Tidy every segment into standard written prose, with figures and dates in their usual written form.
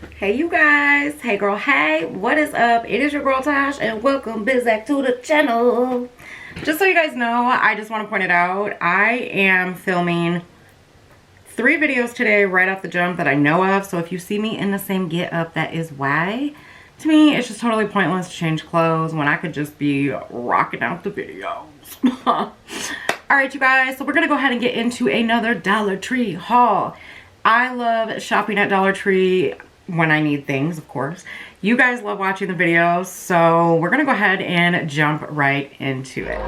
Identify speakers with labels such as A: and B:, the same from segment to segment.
A: Hey you guys, hey girl, hey, what is up? It is your girl Tash and welcome back to the channel. Just so you guys know, I just want to point it out, I am filming 3 videos today right off the jump that I know of, so if you see me in the same get up, that is why. To me, it's just totally pointless to change clothes when I could just be rocking out the videos. Alright you guys, so we're gonna go ahead and get into another Dollar Tree haul. I love shopping at Dollar Tree when I need things, of course. You guys love watching the videos, so we're gonna go ahead and jump right into it.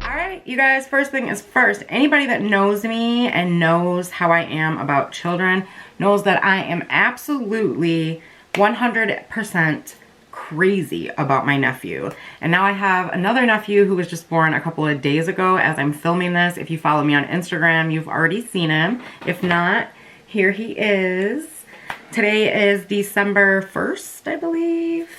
A: Alright, you guys, first thing is first. Anybody that knows me and knows how I am about children knows that I am absolutely 100% crazy about my nephew. And now I have another nephew who was just born a couple of days ago as I'm filming this. If you follow me on Instagram, you've already seen him. If not, here he is. Today is December 1st, I believe.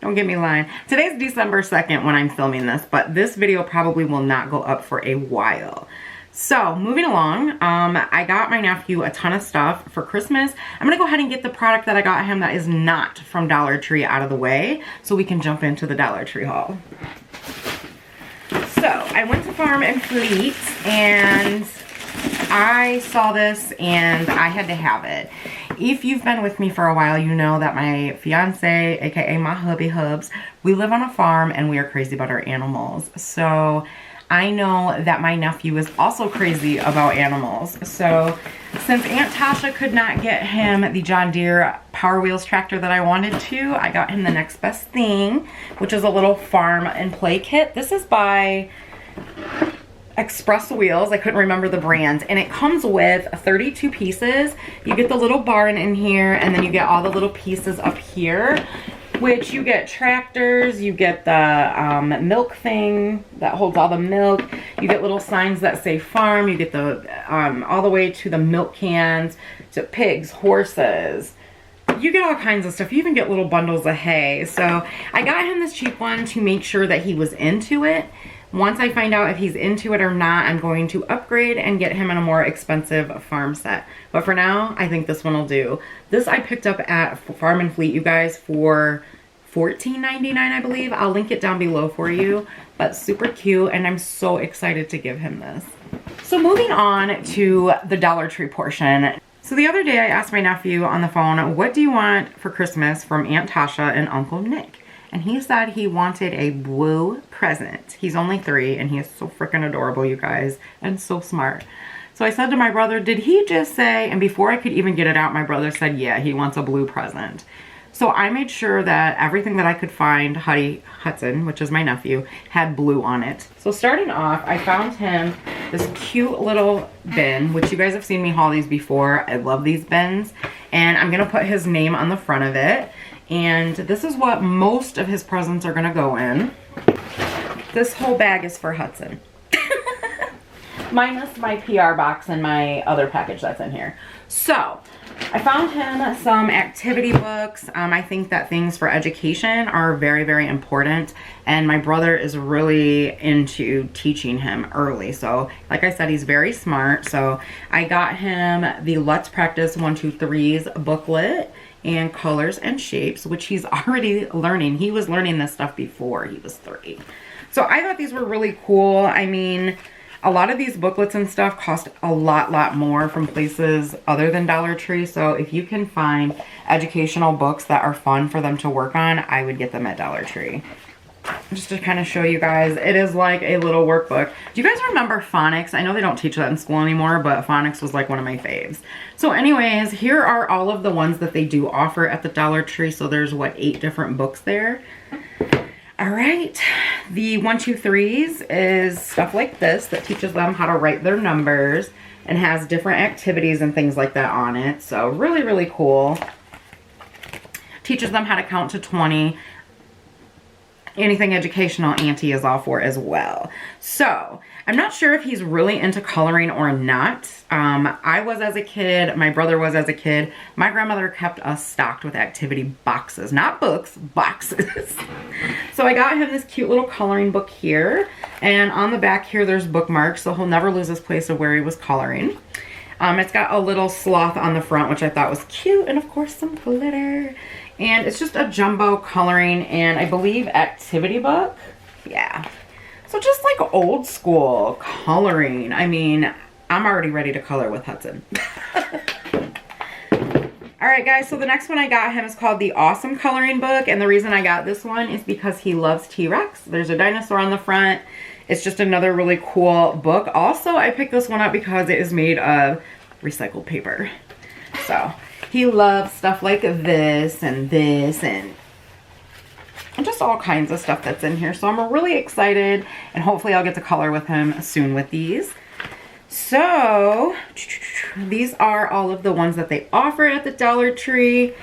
A: Don't get me lying. Today's December 2nd when I'm filming this, but this video probably will not go up for a while. So, moving along, I got my nephew a ton of stuff for Christmas. I'm gonna go ahead and get the product that I got him that is not from Dollar Tree out of the way so we can jump into the Dollar Tree haul. So, I went to Farm and Fleet and I saw this and I had to have it. If you've been with me for a while, you know that my fiance, aka my hubby hubs, we live on a farm and we are crazy about our animals. So, I know that my nephew is also crazy about animals. So since Aunt Tasha could not get him the John Deere Power Wheels tractor that I wanted to, I got him the next best thing, which is a little farm and play kit. This is by Express Wheels. I couldn't remember the brand. And it comes with 32 pieces. You get the little barn in here and then you get all the little pieces up here. Which you get tractors, you get the milk thing that holds all the milk, you get little signs that say farm, you get the all the way to the milk cans, to pigs, horses, you get all kinds of stuff. You even get little bundles of hay. So I got him this cheap one to make sure that he was into it. Once I find out if he's into it or not, I'm going to upgrade and get him in a more expensive farm set. But for now, I think this one will do. This I picked up at Farm and Fleet, you guys, for $14.99, I believe. I'll link it down below for you. But super cute, and I'm so excited to give him this. So moving on to the Dollar Tree portion. So the other day I asked my nephew on the phone, what do you want for Christmas from Aunt Tasha and Uncle Nick? And he said he wanted a blue present. He's only 3 and he is so freaking adorable, you guys, and so smart. So I said to my brother, did he just say, and before I could even get it out, my brother said, yeah, he wants a blue present. So I made sure that everything that I could find, Hudson, which is my nephew, had blue on it. So starting off, I found him this cute little bin, which you guys have seen me haul these before. I love these bins. And I'm gonna put his name on the front of it. And this is what most of his presents are gonna go in. This whole bag is for Hudson. Minus my PR box and my other package that's in here. So, I found him some activity books. I think that things for education are very, very important. And my brother is really into teaching him early. So, like I said, he's very smart. So, I got him the Let's Practice 1, 2, 3's booklet and colors and shapes, which he's already learning. He was learning this stuff before he was 3. So I thought these were really cool. I mean, a lot of these booklets and stuff cost a lot more from places other than Dollar Tree. So if you can find educational books that are fun for them to work on, I would get them at Dollar Tree. Just to kind of show you guys, it is like a little workbook. Do you guys remember phonics? I know they don't teach that in school anymore, but phonics was like one of my faves. So anyways, here are all of the ones that they do offer at the Dollar Tree. So there's what, 8 different books there. All right, the 1, 2, 3s is stuff like this that teaches them how to write their numbers and has different activities and things like that on it. So really, really cool. Teaches them how to count to 20. anything educational Auntie is all for as well. So I'm not sure if he's really into coloring or not. I was as a kid, my brother was as a kid. My grandmother kept us stocked with activity boxes, not books, boxes. So I got him this cute little coloring book here, and on the back here there's bookmarks, so he'll never lose his place of where he was coloring. It's got a little sloth on the front, which I thought was cute, and of course some glitter. And it's just a jumbo coloring and I believe activity book. Yeah. So just like old school coloring. I mean, I'm already ready to color with Hudson. Alright guys, so the next one I got him is called the Awesome Coloring Book. And the reason I got this one is because he loves T-Rex. There's a dinosaur on the front. It's just another really cool book. Also, I picked this one up because it is made of recycled paper. So, he loves stuff like this and just all kinds of stuff that's in here. So I'm really excited, and hopefully I'll get to color with him soon with these. So these are all of the ones that they offer at the Dollar Tree.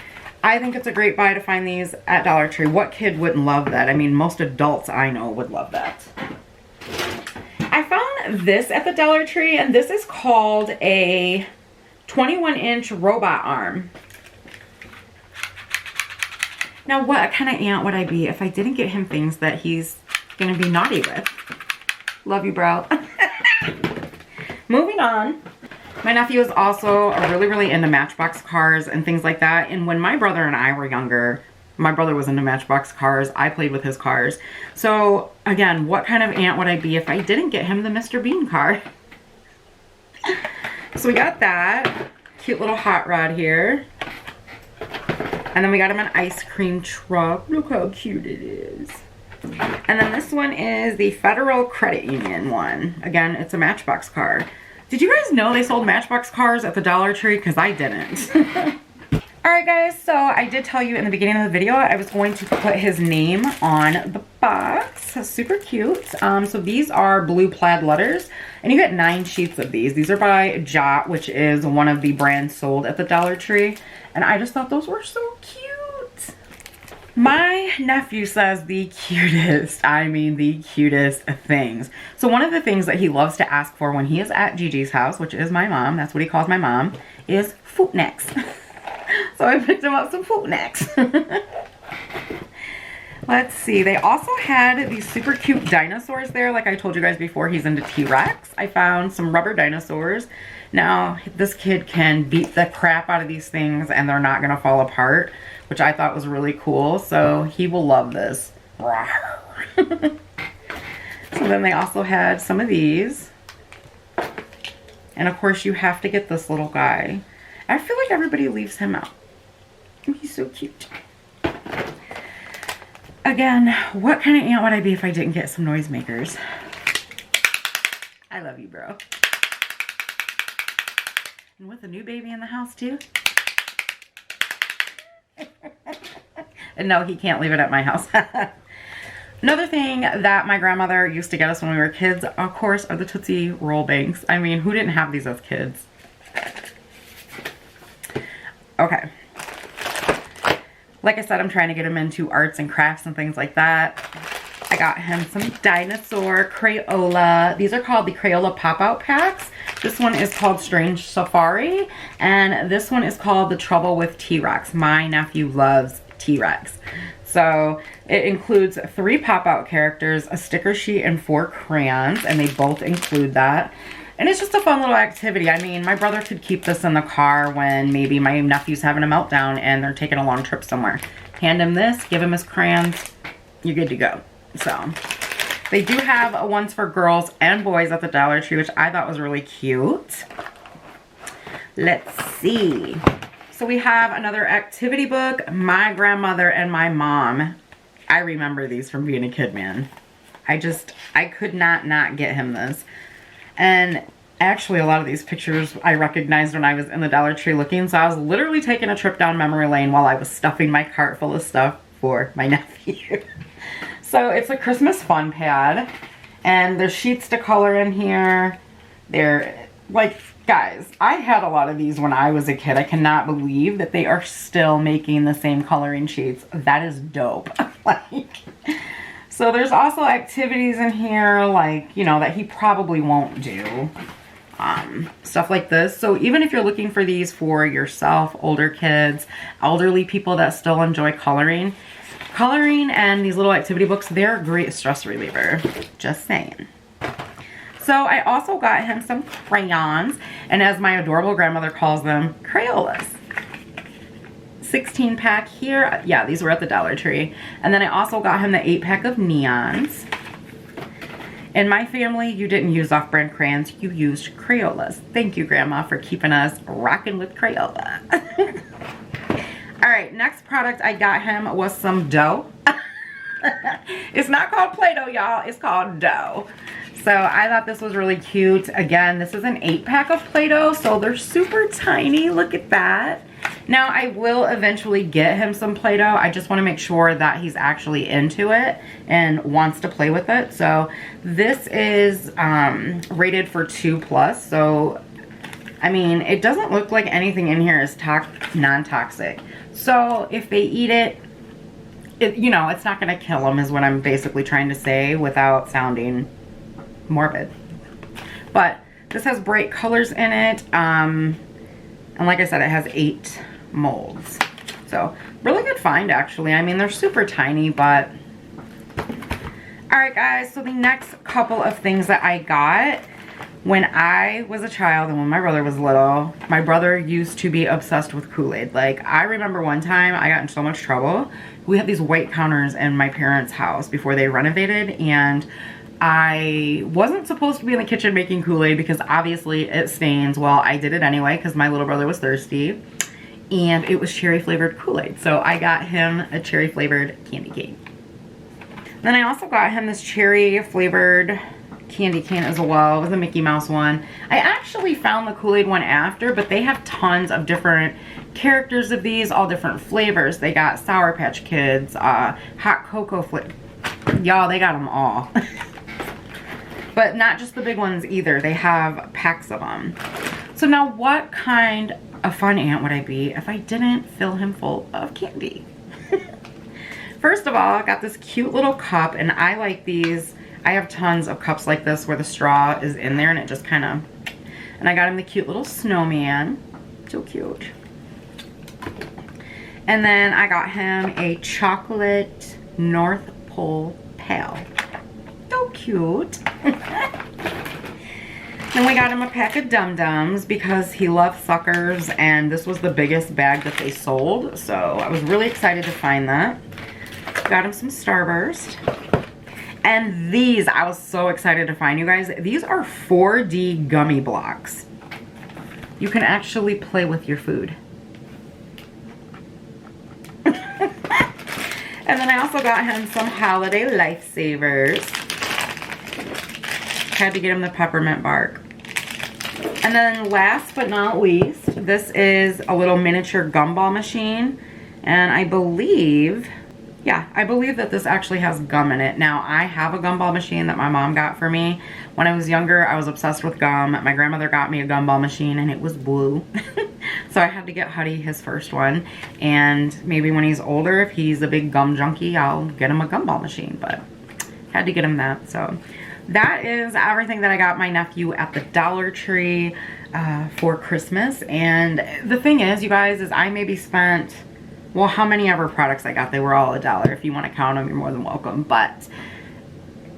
A: I think it's a great buy to find these at Dollar Tree. What kid wouldn't love that? I mean, most adults I know would love that. I found this at the Dollar Tree, and this is called a 21-inch robot arm. Now, what kind of aunt would I be if I didn't get him things that he's going to be naughty with? Love you, bro. Moving on. My nephew is also really into Matchbox cars and things like that. And when my brother and I were younger, my brother was into Matchbox cars. I played with his cars. So, again, what kind of aunt would I be if I didn't get him the Mr. Bean car? So we got that. Cute little hot rod here. And then we got him an ice cream truck. Look how cute it is. And then this one is the Federal Credit Union one. Again, it's a Matchbox car. Did you guys know they sold Matchbox cars at the Dollar Tree? Because I didn't. Alright guys, so I did tell you in the beginning of the video I was going to put his name on the box. Super cute. So these are blue plaid letters, and you get 9 sheets of these. These are by Jot, which is one of the brands sold at the Dollar Tree. And I just thought those were so cute. My nephew says the cutest, I mean the cutest things. So one of the things that he loves to ask for when he is at Gigi's house, which is my mom, that's what he calls my mom, is foot necks. So I picked him up some foot necks. Let's see. They also had these super cute dinosaurs there. Like I told you guys before, he's into T-Rex. I found some rubber dinosaurs. Now, this kid can beat the crap out of these things and they're not going to fall apart, which I thought was really cool. So he will love this. So then they also had some of these. And of course you have to get this little guy. I feel like everybody leaves him out. He's so cute. Again, what kind of aunt would I be if I didn't get some noisemakers? I love you, bro. And with a new baby in the house, too. And no, he can't leave it at my house. Another thing that my grandmother used to get us when we were kids, of course, are the Tootsie Roll Banks. I mean, who didn't have these as kids? Okay. Like I said, I'm trying to get him into arts and crafts and things like that. I got him some Dinosaur Crayola. These are called the Crayola Pop-Out Packs. This one is called Strange Safari. And this one is called The Trouble with T-Rex. My nephew loves T-Rex. So it includes 3 pop-out characters, a sticker sheet, and 4 crayons. And they both include that. And it's just a fun little activity. I mean, my brother could keep this in the car when maybe my nephew's having a meltdown and they're taking a long trip somewhere. Hand him this, give him his crayons, you're good to go. So, they do have ones for girls and boys at the Dollar Tree, which I thought was really cute. Let's see. So we have another activity book. My grandmother and my mom, I remember these from being a kid, man. I could not get him this. And actually a lot of these pictures I recognized when I was in the Dollar Tree looking. So I was literally taking a trip down memory lane while I was stuffing my cart full of stuff for my nephew. So it's a Christmas fun pad. And there's sheets to color in here. They're like, guys, I had a lot of these when I was a kid. I cannot believe that they are still making the same coloring sheets. That is dope. Like, So there's also activities in here, like, you know, that he probably won't do. Stuff like this. So even if you're looking for these for yourself, older kids, elderly people that still enjoy coloring and these little activity books, they're a great stress reliever. Just saying. So I also got him some crayons, and as my adorable grandmother calls them, Crayolas. 16 pack here. Yeah, these were at the Dollar Tree. And then I also got him the 8 pack of neons. In my family, you didn't use off-brand crayons, you used Crayolas. Thank you, Grandma, for keeping us rocking with Crayola. All right, next product I got him was some dough. It's not called Play-Doh, y'all. It's called dough. So I thought this was really cute. Again, this is an 8 pack of Play-Doh, so they're super tiny. Look at that. Now, I will eventually get him some Play-Doh. I just want to make sure that he's actually into it and wants to play with it. So this is rated for 2+. So, I mean, it doesn't look like anything in here is non-toxic. So if they eat it, you know, it's not going to kill them is what I'm basically trying to say without sounding morbid. But this has bright colors in it. And like I said, it has 8 molds. So really good find, actually. I mean, they're super tiny, but all right, guys. So the next couple of things that I got when I was a child and when my brother was little, my brother used to be obsessed with Kool-Aid. Like, I remember one time I got in so much trouble. We had these white counters in my parents' house before they renovated, and I wasn't supposed to be in the kitchen making Kool-Aid because obviously it stains. Well, I did it anyway because my little brother was thirsty, and it was cherry flavored Kool-Aid. So I got him a cherry flavored candy cane. Then I also got him this cherry flavored candy cane as well. It was a Mickey Mouse one. I actually found the Kool-Aid one after, but they have tons of different characters of these, all different flavors. They got Sour Patch Kids, hot cocoa flavor. Y'all, they got them all. But not just the big ones either. They have packs of them. So now what kind of fun aunt would I be if I didn't fill him full of candy? First of all, I got this cute little cup, and I like these. I have tons of cups like this where the straw is in there and it just kind of, and I got him the cute little snowman. So cute. And then I got him a chocolate North Pole pal. So cute. Then we got him a pack of Dum-Dums because he loves suckers, and this was the biggest bag that they sold. So I was really excited to find that. Got him some Starburst. And these, I was so excited to find, you guys. These are 4D gummy blocks. You can actually play with your food. And then I also got him some holiday lifesavers. Had to get him the peppermint bark. And then last but not least, this is a little miniature gumball machine. And I believe, yeah, I believe that this actually has gum in it. Now, I have a gumball machine that my mom got for me. When I was younger, I was obsessed with gum. My grandmother got me a gumball machine and it was blue. So I had to get Huddy his first one. And maybe when he's older, if he's a big gum junkie, I'll get him a gumball machine. But had to get him that. So that is everything that I got my nephew at the Dollar Tree for Christmas. And the thing is, you guys, is I maybe spent, well, how many ever products I got, they were all $1. If you want to count them, you're more than welcome. But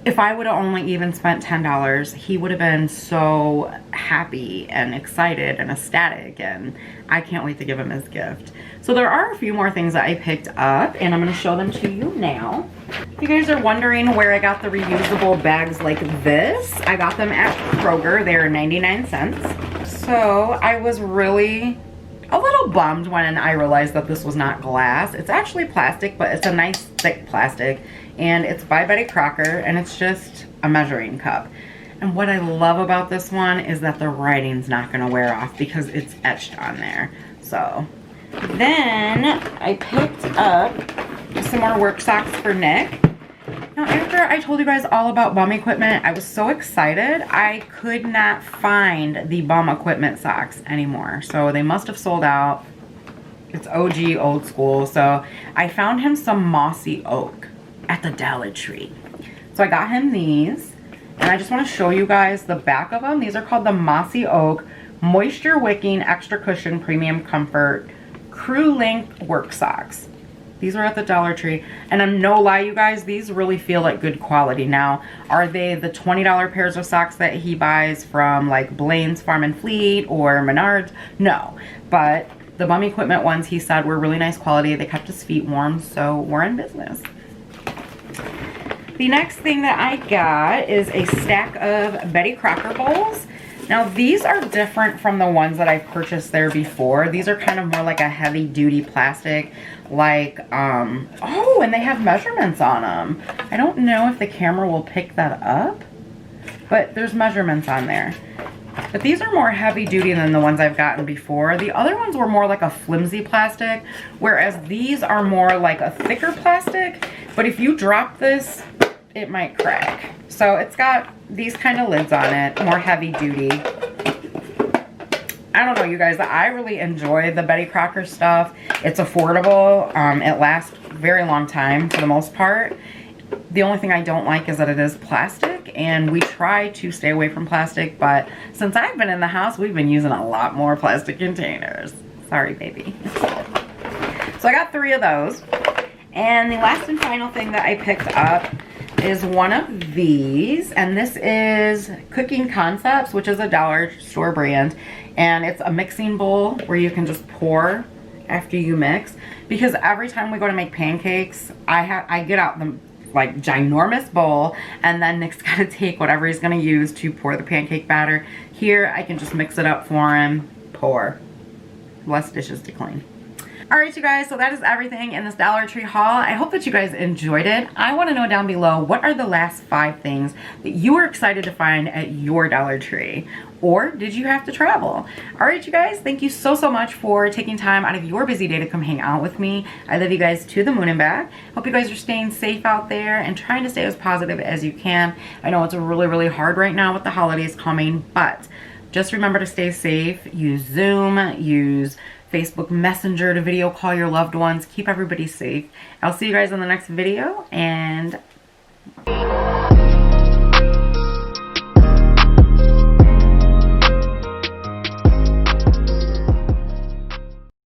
A: if I would have only even spent $10, he would have been so happy and excited and ecstatic, and I can't wait to give him his gift. So there are a few more things that I picked up, and I'm going to show them to you now. If you guys are wondering where I got the reusable bags like this, I got them at Kroger. They are 99 cents. So I was really a little bummed when I realized that this was not glass. It's actually plastic, but it's a nice thick plastic, and it's by Betty Crocker, and it's just a measuring cup. And what I love about this one is that the writing's not going to wear off because it's etched on there. So then I picked up some more work socks for Nick. Now, after I told you guys all about bum equipment, I was so excited. I could not find the bum equipment socks anymore. So they must have sold out. It's OG, old school. So I found him some Mossy Oak at the Dollar Tree. So I got him these. And I just want to show you guys the back of them. These are called the Mossy Oak Moisture Wicking Extra Cushion Premium Comfort Crew Length Work Socks. These are at the Dollar Tree. And I'm no lie, you guys, these really feel like good quality. Now, are they the $20 pairs of socks that he buys from like Blaine's Farm and Fleet or Menards? No. But the Bum Equipment ones, he said, were really nice quality. They kept his feet warm, so we're in business. The next thing that I got is a stack of Betty Crocker bowls. Now these are different from the ones that I've purchased there before. These are kind of more like a heavy duty plastic, like, oh, and they have measurements on them. I don't know if the camera will pick that up, but there's measurements on there. But these are more heavy duty than the ones I've gotten before. The other ones were more like a flimsy plastic, whereas these are more like a thicker plastic. But if you drop this, it might crack. So it's got these kind of lids on it, more heavy duty. I don't know, you guys, I really enjoy the Betty Crocker stuff. It's affordable. It lasts a very long time for the most part. The only thing I don't like is that it is plastic, and we try to stay away from plastic, but since I've been in the house, we've been using a lot more plastic containers. Sorry, baby. So I got 3 of those. And the last and final thing that I picked up is one of these, and this is Cooking Concepts, which is a dollar store brand, and it's a mixing bowl where you can just pour after you mix, because every time we go to make pancakes, I get out the like ginormous bowl, and then Nick's got to take whatever he's going to use to pour the pancake batter. Here I can just mix it up for him, pour, less dishes to clean. Alright, you guys, so that is everything in this Dollar Tree haul. I hope that you guys enjoyed it. I want to know down below, what are the last 5 things that you were excited to find at your Dollar Tree? Or did you have to travel? Alright, you guys, thank you so much for taking time out of your busy day to come hang out with me. I love you guys to the moon and back. Hope you guys are staying safe out there and trying to stay as positive as you can. I know it's really hard right now with the holidays coming, but just remember to stay safe. Use Zoom, use Facebook Messenger to video call your loved ones. Keep everybody safe. I'll see you guys in the next video, and